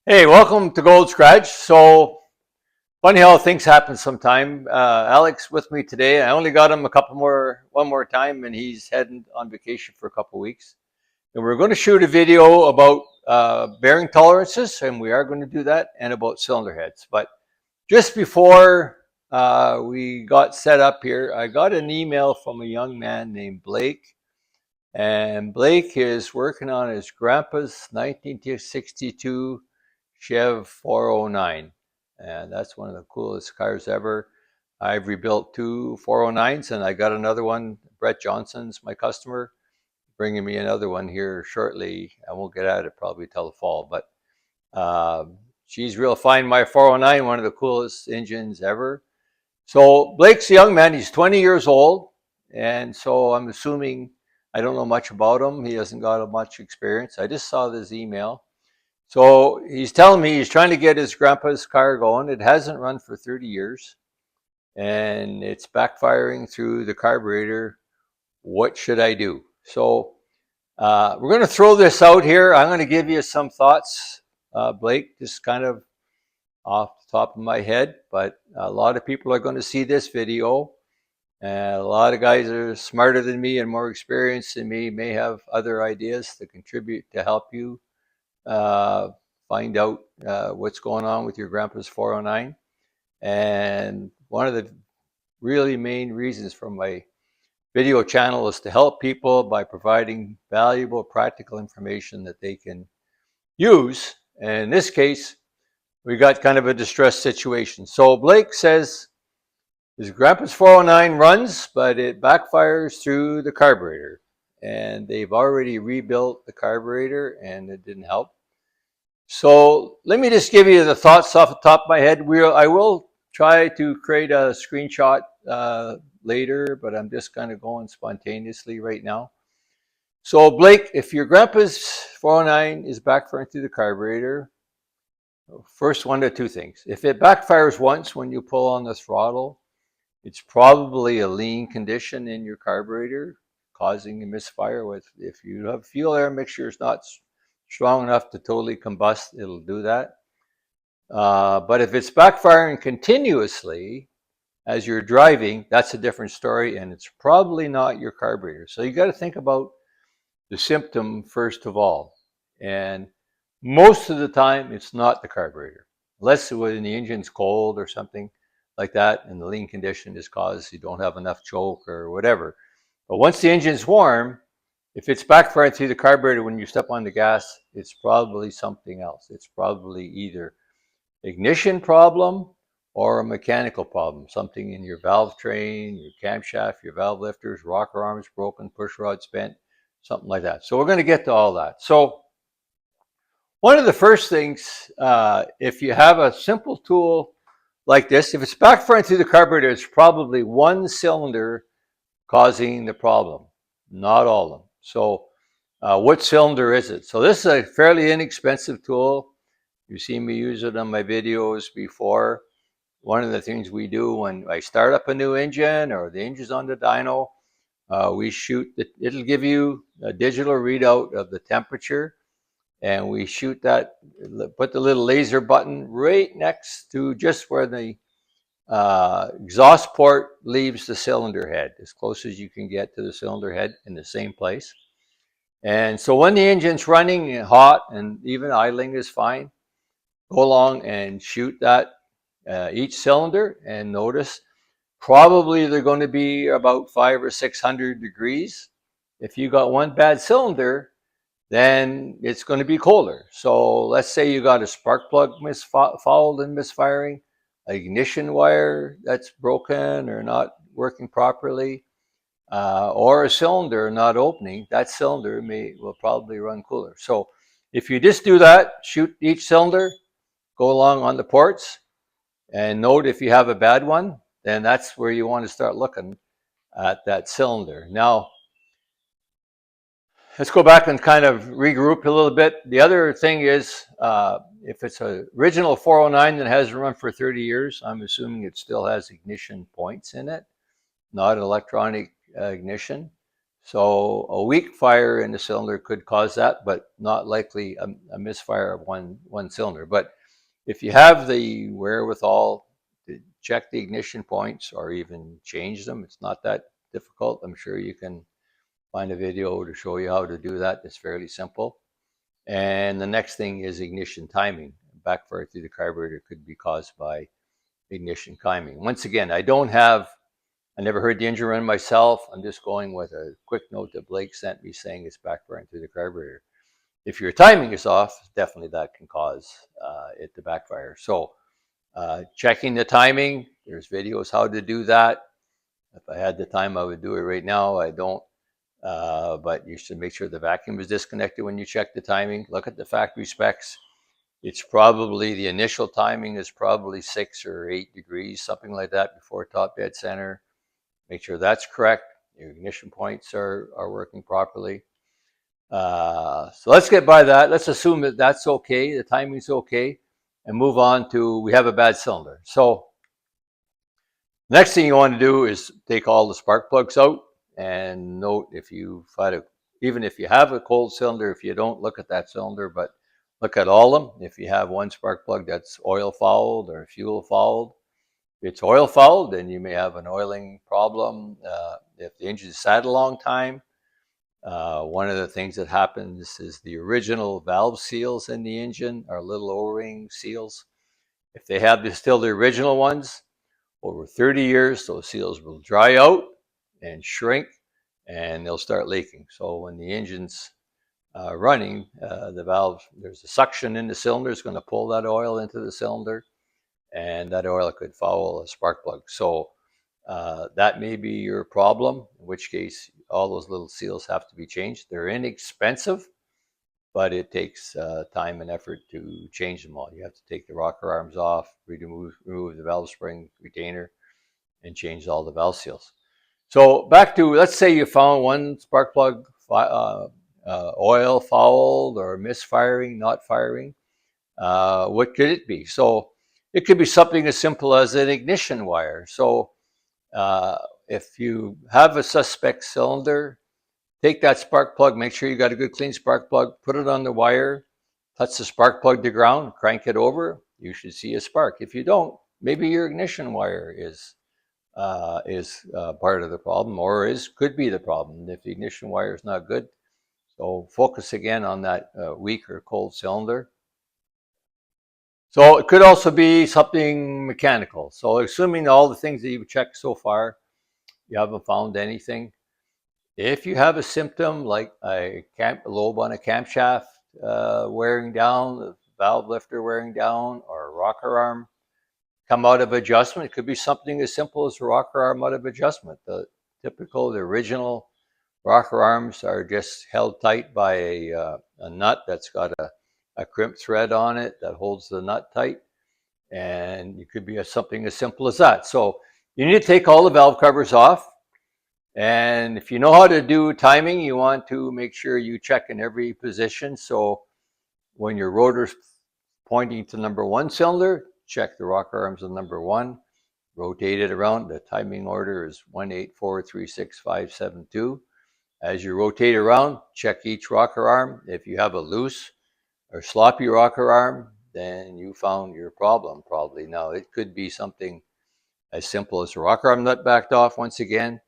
Hey, welcome to Gold Scratch. So, funny how things happen sometime. Alex with me today. I only got him one more time, and he's heading on vacation for a couple weeks. And we're going to shoot a video about bearing tolerances, and we are going to do that, and about cylinder heads. But just before we got set up here, I got an email from a young man named Blake. And Blake is working on his grandpa's 1962 CHEVY 409. And that's one of the coolest cars ever. I've rebuilt two 409s, and I got another one. Brett Johnson's my customer, bringing me another one here shortly. I won't get at it probably till the fall, but she's real fine. My 409, one of the coolest engines ever. So Blake's a young man. He's 20 years old, and so I'm assuming I don't know much about him. He hasn't got much experience. I just saw this email. So he's telling me he's trying to get his grandpa's car going. It hasn't run for 30 years, and it's backfiring through the carburetor. What should I do? So we're going to throw this out here. I'm going to give you some thoughts, Blake, just kind of off the top of my head. But a lot of people are going to see this video. And a lot of guys are smarter than me and more experienced than me, may have other ideas to contribute to help you find out what's going on with your grandpa's 409. And one of the really main reasons for my video channel is to help people by providing valuable practical information that they can use. And in this case, we got kind of a distressed situation. So Blake says his grandpa's 409 runs, but it backfires through the carburetor. And they've already rebuilt the carburetor, and it didn't help. So let me just give you the thoughts off the top of my head. I will try to create a screenshot later, but I'm just kind of going spontaneously right now. So Blake, if your grandpa's 409 is backfiring through the carburetor, first one of two things. If it backfires once when you pull on the throttle, it's probably a lean condition in your carburetor causing a misfire. If you have fuel air mixture is not strong enough to totally combust, it'll do that. But if it's backfiring continuously as you're driving, that's a different story, and it's probably not your carburetor. So you got to think about the symptom first of all. And most of the time, it's not the carburetor, unless when the engine's cold or something like that, and the lean condition is caused you don't have enough choke or whatever. But once the engine's warm, if it's backfiring through the carburetor when you step on the gas, it's probably something else. It's probably either ignition problem or a mechanical problem, something in your valve train, your camshaft, your valve lifters, rocker arms broken, push rod spent, something like that. So we're going to get to all that. So one of the first things, if you have a simple tool like this, if it's backfiring through the carburetor, it's probably one cylinder causing the problem, not all of them. So what cylinder is it? So this is a fairly inexpensive tool. You've seen me use it on my videos before. One of the things we do when I start up a new engine or the engine's on the dyno, we shoot, it'll give you a digital readout of the temperature. And we shoot that, put the little laser button right next to just where the exhaust port leaves the cylinder head, as close as you can get to the cylinder head in the same place. And so when the engine's running hot and even idling is fine, go along and shoot that each cylinder, and notice probably they're going to be about 500 or 600 degrees. If you got one bad cylinder, then it's going to be colder. So let's say you got a spark plug fouled and misfiring, an ignition wire that's broken or not working properly, or a cylinder not opening. That cylinder will probably run cooler. So if you just do that, shoot each cylinder, go along on the ports, and note if you have a bad one, then that's where you want to start looking at that cylinder. Now, let's go back and kind of regroup a little bit. The other thing is, if it's an original 409 that hasn't run for 30 years, I'm assuming it still has ignition points in it, not electronic ignition. So a weak fire in the cylinder could cause that, but not likely a misfire of one cylinder. But if you have the wherewithal to check the ignition points or even change them, it's not that difficult. I'm sure you can find a video to show you how to do that. It's fairly simple. And the next thing is ignition timing. Backfire through the carburetor could be caused by ignition timing. Once again, I never heard the engine run myself. I'm just going with a quick note that Blake sent me saying it's backfiring through the carburetor. If your timing is off, definitely that can cause it to backfire. So checking the timing, there's videos how to do that. If I had the time, I would do it right now. I don't. But you should make sure the vacuum is disconnected when you check the timing. Look at the factory specs. It's probably, the initial timing is probably 6 or 8 degrees, something like that, before top dead center. Make sure that's correct. Your ignition points are working properly. So let's get by that. Let's assume that that's okay, the timing's okay, and move on to, we have a bad cylinder. So next thing you want to do is take all the spark plugs out, and note if you find even if you have a cold cylinder, if you don't, look at that cylinder, but look at all of them. If you have one spark plug that's oil fouled or fuel fouled, if it's oil fouled, then you may have an oiling problem. If the engine's sat a long time, one of the things that happens is the original valve seals in the engine are little O-ring seals. If they have still the original ones, over 30 years, those seals will dry out and shrink, and they'll start leaking. So when the engine's running, the valve, there's a suction in the cylinder, it's going to pull that oil into the cylinder, and that oil could foul a spark plug. So that may be your problem, in which case all those little seals have to be changed. They're inexpensive, but it takes time and effort to change them all. You have to take the rocker arms off, remove the valve spring retainer, and change all the valve seals. So back to, let's say you found one spark plug oil fouled or misfiring, not firing. What could it be? So it could be something as simple as an ignition wire. So if you have a suspect cylinder, take that spark plug, make sure you got a good clean spark plug, put it on the wire, touch the spark plug to ground, crank it over, you should see a spark. If you don't, maybe your ignition wire is part of the problem, or could be the problem if the ignition wire is not good. So focus again on that weak or cold cylinder. So it could also be something mechanical. So assuming all the things that you've checked so far, you haven't found anything. If you have a symptom like a lobe on a camshaft wearing down, the valve lifter wearing down, or a rocker arm come out of adjustment, it could be something as simple as a rocker arm out of adjustment. The original rocker arms are just held tight by a nut that's got a crimp thread on it that holds the nut tight, and it could be something as simple as that. So you need to take all the valve covers off, and if you know how to do timing, you want to make sure you check in every position. So when your rotor's pointing to number 1 cylinder, check the rocker arms on number 1, rotate it around. The timing order is 1, 8, 4, 3, 6, 5, 7, 2. As you rotate around, check each rocker arm. If you have a loose or sloppy rocker arm, then you found your problem probably. Now, it could be something as simple as a rocker arm nut backed off once again,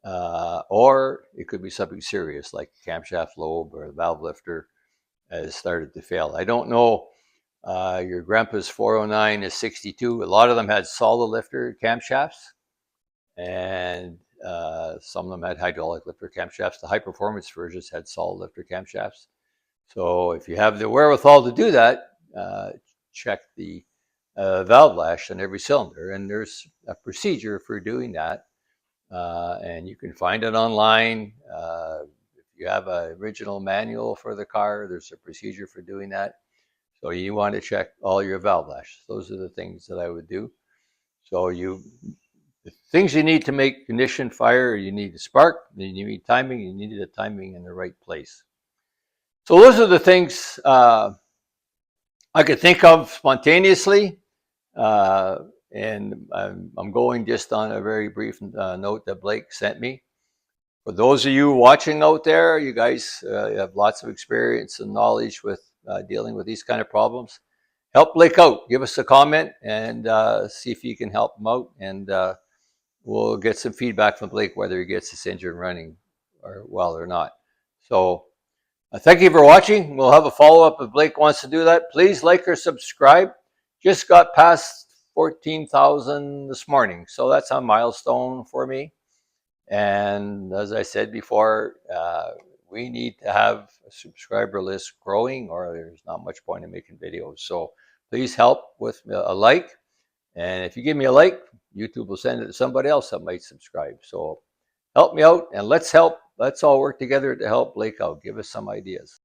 or it could be something serious like camshaft lobe or the valve lifter has started to fail. I don't know. Your grandpa's 409 is 62. A lot of them had solid lifter camshafts, and some of them had hydraulic lifter camshafts. The high performance versions had solid lifter camshafts. So if you have the wherewithal to do that, check the valve lash on every cylinder, and there's a procedure for doing that, and you can find it online. If you have an original manual for the car, there's a procedure for doing that. So you want to check all your valve lashes. Those are the things that I would do. So the things you need to make ignition fire, you need a spark, you need timing, you need the timing in the right place. So those are the things I could think of spontaneously. And I'm going just on a very brief note that Blake sent me. For those of you watching out there, you guys have lots of experience and knowledge with dealing with these kind of problems. Help Blake out. Give us a comment and see if you can help him out. And we'll get some feedback from Blake whether he gets this engine running or well or not. So thank you for watching. We'll have a follow-up if Blake wants to do that. Please like or subscribe. Just got past 14,000 this morning. So that's a milestone for me. And as I said before, we need to have a subscriber list growing or there's not much point in making videos. So please help with a like. And if you give me a like, YouTube will send it to somebody else that might subscribe. So help me out and let's all work together to help Blake out. Give us some ideas.